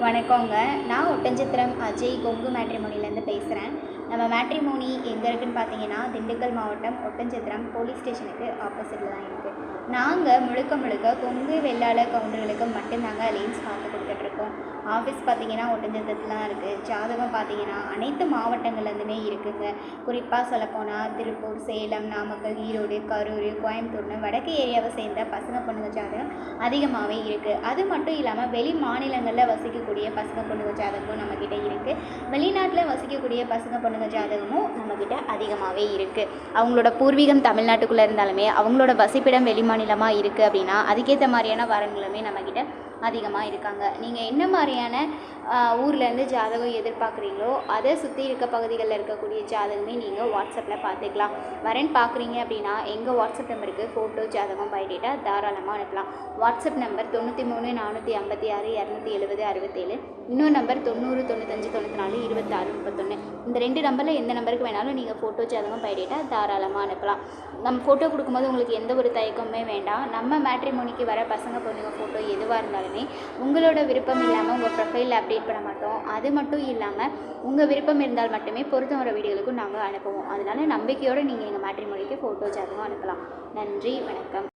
வணக்கங்க. நான் ஒட்டன்சத்திரம் அஜய் கொங்கு மேட்ரிமோனிலேருந்து பேசுகிறேன். நம்ம மேட்ரிமோனி எங்கே இருக்குதுன்னு பார்த்தீங்கன்னா, திண்டுக்கல் மாவட்டம் ஒட்டன்சத்திரம் போலீஸ் ஸ்டேஷனுக்கு ஆப்போசிட்டில் தான் இருக்குது. நாங்கள் முழுக்க கொங்கு வெள்ளாள கவுண்டர்களுக்கு மட்டும்தாங்க அலைன்ஸ் பார்த்து கொடுத்துட்ருக்கோம். ஆஃபீஸ் பார்த்தீங்கன்னா ஒட்டன்சத்திரத்தில் தான் இருக்குது. ஜாதகம் பார்த்தீங்கன்னா அனைத்து மாவட்டங்கள்லேருந்துமே இருக்குதுங்க. குறிப்பாக சொல்லப்போனால் திருப்பூர், சேலம், நாமக்கல், ஈரோடு, கரூர், கோயம்புத்தூர்னு வடக்கு ஏரியாவை சேர்ந்த பசங்க பொண்ணுங்க ஜாதகம் அதிகமாகவே இருக்குது. அது மட்டும் இல்லாமல் வெளி மாநிலங்களில் வசிக்கக்கூடிய பசங்க பொண்ணுங்க ஜாதகமும் நம்மக்கிட்ட இருக்குது. வெளிநாட்டில் வசிக்கக்கூடிய பசங்க பொண்ணுங்க ஜாதகமும் நம்மக்கிட்ட அதிகமாகவே இருக்குது. அவங்களோட பூர்வீகம் தமிழ்நாட்டுக்குள்ளே இருந்தாலுமே அவங்களோட வசிப்பிடம் வெளி மாநிலமாக இருக்குது அப்படின்னா அதுக்கேற்ற மாதிரியான வரன்களுமே நம்மக்கிட்ட அதிகமாக இருக்காங்க. நீங்கள் என்ன மாதிரியான ஊர்லேருந்து ஜாதகம் எதிர்பார்க்குறீங்களோ அதை சுற்றி இருக்க பகுதிகளில் இருக்கக்கூடிய ஜாதகமே நீங்கள் வாட்ஸ்அப்பில் பார்த்துக்கலாம். வரன் பார்க்குறீங்க அப்படின்னா எங்கள் வாட்ஸ்அப் நம்பருக்கு ஃபோட்டோ, ஜாதகம், பயோடேட்டா தாராளமாக அனுப்பலாம். வாட்ஸ்அப் நம்பர் 93 456 270 67, இன்னொரு நம்பர் 90 95 94 26 31. இந்த 2 நம்பரில் எந்த நம்பருக்கு வேணாலும் நீங்கள் ஃபோட்டோ, ஜாதகம், பயோடேட்டா தாராளமாக அனுப்பலாம். நம்ம ஃபோட்டோ கொடுக்கும்போது உங்களுக்கு எந்த ஒரு தயக்கமே வேண்டாம். நம்ம மேட்ரிமோனிக்கு வர பசங்க பொண்ணுங்க ஃபோட்டோ எதுவாக இருந்தாலுமே உங்களோட விருப்பம் இல்லாமல் உங்கள் ப்ரொஃபைலில் அப்டேட் பண்ண மாட்டோம். அது மட்டும் இல்லாமல் உங்கள் விருப்பம் இருந்தால் மட்டுமே பொருத்தம் வர வீடியோகளுக்கும் நாங்கள் அனுப்புவோம். அதனால் நம்பிக்கையோடு நீங்கள் எங்கள் மேட்ரிமோனிக்கு ஃபோட்டோ, ஜாதகம் அனுப்பலாம். நன்றி, வணக்கம்.